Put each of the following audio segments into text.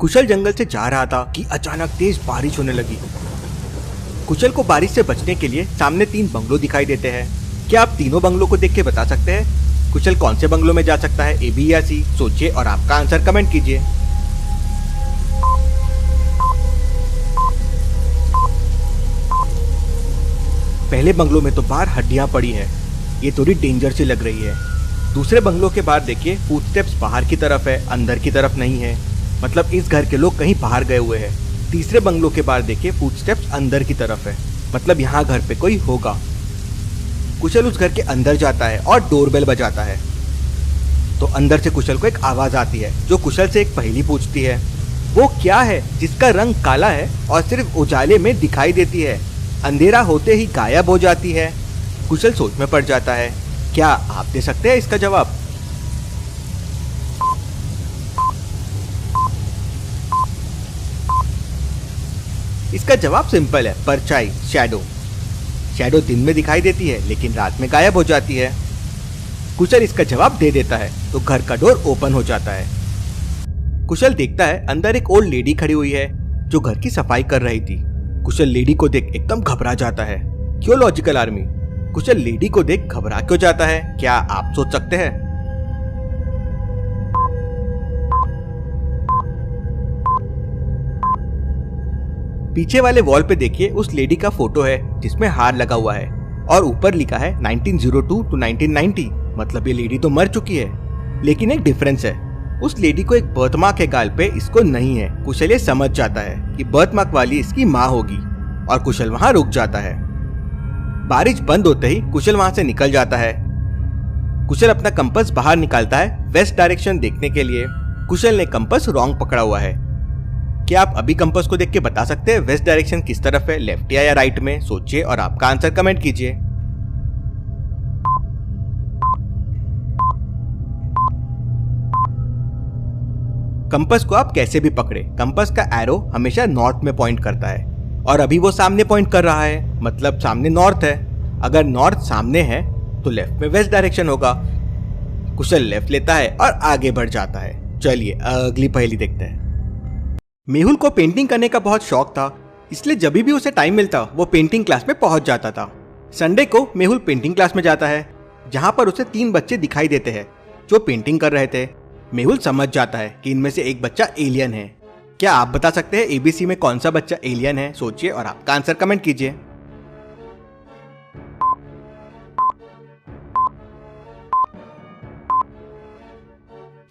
कुशल जंगल से जा रहा था कि अचानक तेज बारिश होने लगी। कुशल को बारिश से बचने के लिए सामने 3 बंगलों दिखाई देते हैं। क्या आप तीनों बंगलों को देख के बता सकते हैं कुशल कौन से बंगलों में जा सकता है, ए बी या सी? सोचिए और आपका आंसर कमेंट कीजिए। पहले बंगलों में तो बाहर हड्डियां पड़ी है, ये थोड़ी डेंजर सी लग रही है। दूसरे बंगलों के बाहर देखिए, फुटस्टेप्स बाहर की तरफ है, अंदर की तरफ नहीं है, मतलब इस घर के लोग कहीं बाहर गए हुए हैं। तीसरे बंगलों के बाहर देखिए, फुटस्टेप्स अंदर की तरफ है, मतलब यहाँ घर पे कोई होगा। कुशल उस घर के अंदर जाता है और डोरबेल बजाता है। तो अंदर से कुशल को एक आवाज आती है जो कुशल से एक पहेली पूछती है। वो क्या है जिसका रंग काला है और सिर्फ उजाले में दिखाई देती है, अंधेरा होते ही गायब हो जाती है? कुशल सोच में पड़ जाता है। क्या आप दे सकते हैं इसका जवाब? इसका जवाब सिंपल है, परछाई, शैडो। शैडो दिन में दिखाई देती है लेकिन रात में गायब हो जाती है। कुशल इसका जवाब दे देता है तो घर का डोर ओपन हो जाता है। कुशल देखता है अंदर एक ओल्ड लेडी खड़ी हुई है जो घर की सफाई कर रही थी। कुशल लेडी को देख एकदम घबरा जाता है। क्यों लॉजिकल आर्मी? कुशल लेडी को देख घबरा क्यों जाता है, क्या आप सोच सकते हैं? पीछे वाले वॉल पे देखिए, उस लेडी का फोटो है जिसमें हार लगा हुआ है और ऊपर लिखा है 1902 to 1990, मतलब ये लेडी तो मर चुकी है। लेकिन एक डिफरेंस है, उस लेडी को एक बर्थमार्क है गाल पे, इसको नहीं है। कुशल ये समझ जाता है कि बर्थमार्क वाली इसकी माँ होगी और कुशल वहां रुक जाता है। बारिश बंद होते ही कुशल वहां से निकल जाता है। कुशल अपना कंपास बाहर निकालता है वेस्ट डायरेक्शन देखने के लिए। कुशल ने कंपास रॉन्ग पकड़ा हुआ है। क्या आप अभी कंपास को देख के बता सकते हैं वेस्ट डायरेक्शन किस तरफ है, लेफ्ट या राइट में? सोचिए और आपका आंसर कमेंट कीजिए। कंपास को आप कैसे भी पकड़े, कंपास का एरो हमेशा नॉर्थ में पॉइंट करता है और अभी वो सामने पॉइंट कर रहा है, मतलब सामने नॉर्थ है। अगर नॉर्थ सामने है तो लेफ्ट में वेस्ट डायरेक्शन होगा। कुशल लेफ्ट लेता है और आगे बढ़ जाता है। चलिए अगली पहेली देखते हैं। मेहुल को पेंटिंग करने का बहुत शौक था, इसलिए जब भी उसे टाइम मिलता वो पेंटिंग क्लास में पहुंच जाता था। संडे को मेहुल पेंटिंग क्लास में जाता है जहां पर उसे 3 बच्चे दिखाई देते हैं जो पेंटिंग कर रहे थे। मेहुल समझ जाता है कि इनमें से एक बच्चा एलियन है। क्या आप बता सकते हैं एबीसी में कौन सा बच्चा एलियन है? सोचिए और आपका आंसर कमेंट कीजिए।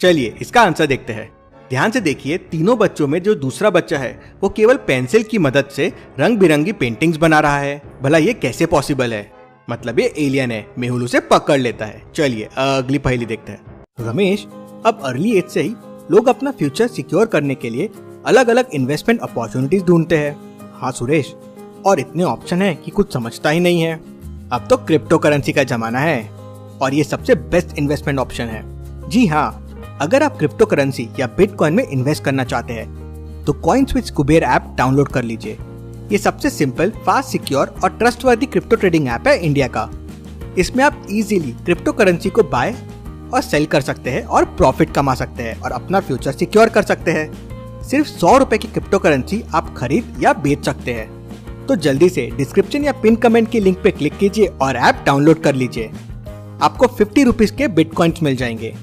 चलिए इसका आंसर देखते हैं। ध्यान से देखिए, तीनों बच्चों में जो दूसरा बच्चा है वो केवल पेंसिल की मदद से रंग बिरंगी पेंटिंग्स बना रहा है। भला ये कैसे पॉसिबल है? मतलब ये एलियन है। मेहुल उसे पकड़ लेता है। चलिए अगली पहेली देखते हैं। रमेश, अब अर्ली एज से ही लोग अपना फ्यूचर सिक्योर करने के लिए अलग अलग इन्वेस्टमेंट अपॉर्चुनिटीज ढूंढते हैं। हाँ सुरेश, और इतने ऑप्शन हैं कि कुछ समझता ही नहीं है। अब तो क्रिप्टो करेंसी का जमाना है और ये सबसे बेस्ट इन्वेस्टमेंट ऑप्शन है। जी हाँ, अगर आप क्रिप्टो करेंसी या बिटकॉइन में इन्वेस्ट करना चाहते हैं तो कॉइनस्विच कुबेर ऐप डाउनलोड कर लीजिए। ये सबसे सिंपल, फास्ट, सिक्योर और ट्रस्टवर्दी क्रिप्टो ट्रेडिंग ऐप है इंडिया का। इसमें आप इजीली क्रिप्टो करेंसी को बाय और सेल कर सकते हैं और प्रॉफिट कमा सकते हैं और अपना फ्यूचर सिक्योर कर सकते हैं। सिर्फ 100 रुपए की क्रिप्टो करेंसी आप खरीद या बेच सकते हैं। तो जल्दी से डिस्क्रिप्शन या पिन कमेंट की लिंक पे क्लिक कीजिए और ऐप डाउनलोड कर लीजिए। आपको 50 रुपीज के बिटकॉइंस मिल जाएंगे।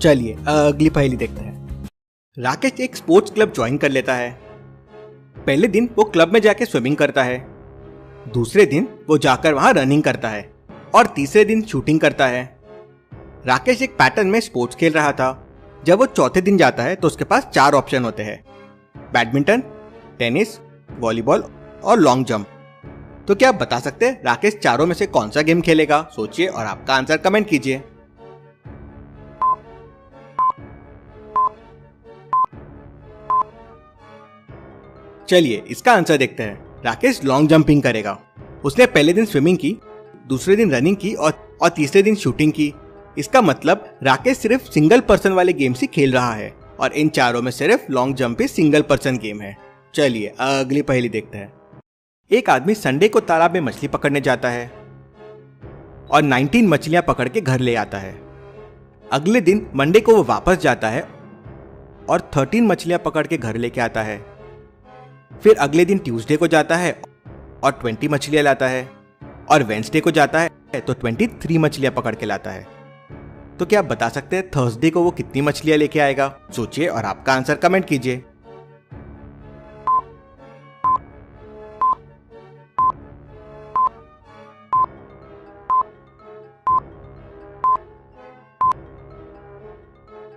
चलिए अगली पहेली देखते हैं। राकेश एक स्पोर्ट्स क्लब ज्वाइन कर लेता है। पहले दिन वो क्लब में जाके स्विमिंग करता है, दूसरे दिन वो जाकर वहां रनिंग करता है और तीसरे दिन शूटिंग करता है। राकेश एक पैटर्न में स्पोर्ट्स खेल रहा था। जब वो चौथे दिन जाता है तो उसके पास 4 ऑप्शन होते हैं, बैडमिंटन, टेनिस, वॉलीबॉल और लॉन्ग जंप। तो क्या आप बता सकते हैं राकेश चारों में से कौन सा गेम खेलेगा? सोचिए और आपका आंसर कमेंट कीजिए। चलिए इसका आंसर देखते हैं। राकेश लॉन्ग जंपिंग करेगा। उसने पहले दिन स्विमिंग की, दूसरे दिन रनिंग की और तीसरे दिन शूटिंग की। इसका मतलब राकेश सिर्फ सिंगल पर्सन वाले गेम ही खेल रहा है और इन चारों में सिर्फ लॉन्ग जंप ही सिंगल पर्सन गेम है। चलिए अगली पहेली देखते हैं। एक आदमी संडे को तालाब में मछली पकड़ने जाता है और 19 मछलियां पकड़ के घर ले आता है। अगले दिन मंडे को वो वापस जाता है और 13 मछलियां पकड़ के घर लेके आता है। फिर अगले दिन ट्यूसडे को जाता है और 20 मछलियां लाता है, और वेंसडे को जाता है तो 23 मछलियां पकड़ के लाता है। तो क्या आप बता सकते हैं थर्सडे को वो कितनी मछलियां लेके आएगा? सोचिए और आपका आंसर कमेंट कीजिए।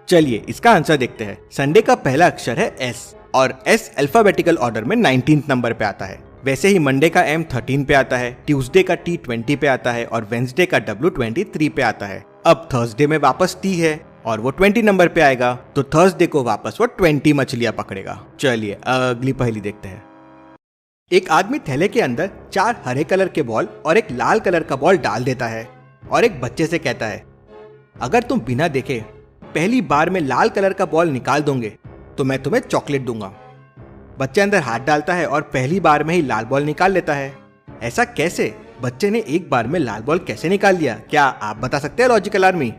चलिए इसका आंसर देखते हैं। संडे का पहला अक्षर है एस, और एस अल्फाबेटिकल ऑर्डर में 19th नंबर पे आता है। वैसे ही मंडे का एम 13 पे आता है, ट्यूसडे का टी 20 पे आता है, और वेंसडे का डब्ल्यू 23 पे आता है। अब थर्सडे में वापस टी है और वो 20 नंबर पे आएगा, तो थर्सडे को वापस वो 20 मछलियां पकड़ेगा। चलिए अगली पहेली देखते हैं। एक आदमी थैले के अंदर 4 हरे कलर के बॉल और एक लाल कलर का बॉल डाल देता है और एक बच्चे से कहता है, अगर तुम बिना देखे पहली बार में लाल कलर का बॉल निकाल दोगे तो मैं तुम्हें चॉकलेट दूंगा। बच्चे अंदर हाथ डालता है और पहली बार में ही लाल बॉल निकाल लेता है। ऐसा कैसे? बच्चे ने एक बार में लाल बॉल कैसे निकाल लिया? क्या आप बता सकते हैं लॉजिकल आर्मी?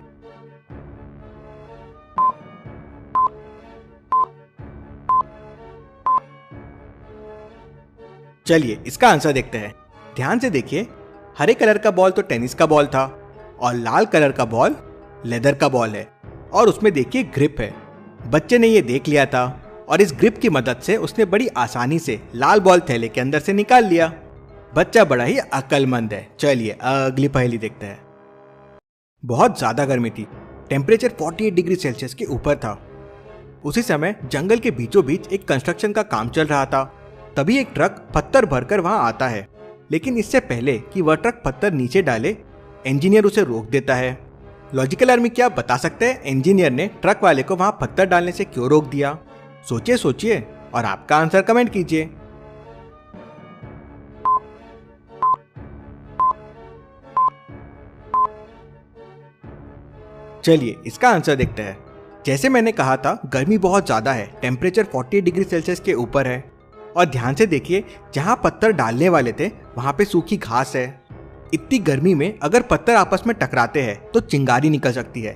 चलिए इसका आंसर देखते हैं। ध्यान से देखिए, हरे कलर का बॉल तो टेनिस का बॉल था और लाल कलर का बॉल लेदर का बॉल है, और उसमें देखिए ग्रिप है। बच्चे ने ये देख लिया था और इस ग्रिप की मदद से उसने बड़ी आसानी से लाल बॉल थैले के अंदर से निकाल लिया। बच्चा बड़ा ही अक्लमंद है। चलिए अगली पहेली देखते हैं। बहुत ज्यादा गर्मी थी, टेम्परेचर 48 डिग्री सेल्सियस के ऊपर था। उसी समय जंगल के बीचों बीच एक कंस्ट्रक्शन का काम चल रहा था। तभी एक ट्रक पत्थर भरकर वहां आता है, लेकिन इससे पहले कि वह ट्रक पत्थर नीचे डाले, इंजीनियर उसे रोक देता है। लॉजिकल आर्मी, क्या आप बता सकते हैं इंजीनियर ने ट्रक वाले को वहां पत्थर डालने से क्यों रोक दिया? सोचिए सोचिए और आपका आंसर कमेंट कीजिए। चलिए इसका आंसर देखते हैं। जैसे मैंने कहा था, गर्मी बहुत ज्यादा है, टेम्परेचर 40 डिग्री सेल्सियस के ऊपर है, और ध्यान से देखिए जहां पत्थर डालने वाले थे वहां पे सूखी घास है। इतनी गर्मी में अगर पत्थर आपस में टकराते हैं तो चिंगारी निकल सकती है,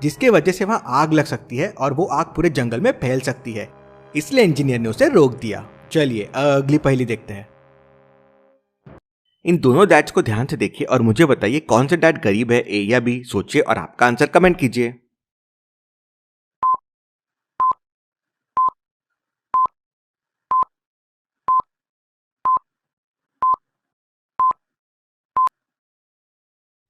जिसके वजह से वहां आग लग सकती है और वो आग पूरे जंगल में फैल सकती है। इसलिए इंजीनियर ने उसे रोक दिया। चलिए अगली पहेली देखते हैं। इन दोनों डैड्स को ध्यान से देखिए और मुझे बताइए कौन से डैड गरीब है, ए या बी? सोचिए और आपका आंसर कमेंट कीजिए।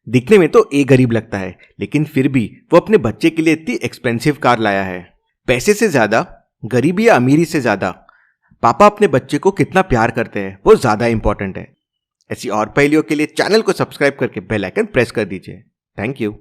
दिखने में तो ए गरीब लगता है, लेकिन फिर भी वो अपने बच्चे के लिए इतनी एक्सपेंसिव कार लाया है। पैसे से ज्यादा, गरीबी या अमीरी से ज्यादा पापा अपने बच्चे को कितना प्यार करते हैं वो ज्यादा इंपॉर्टेंट है। ऐसी और पहेलियों के लिए चैनल को सब्सक्राइब करके बेल आइकन प्रेस कर दीजिए। Thank you.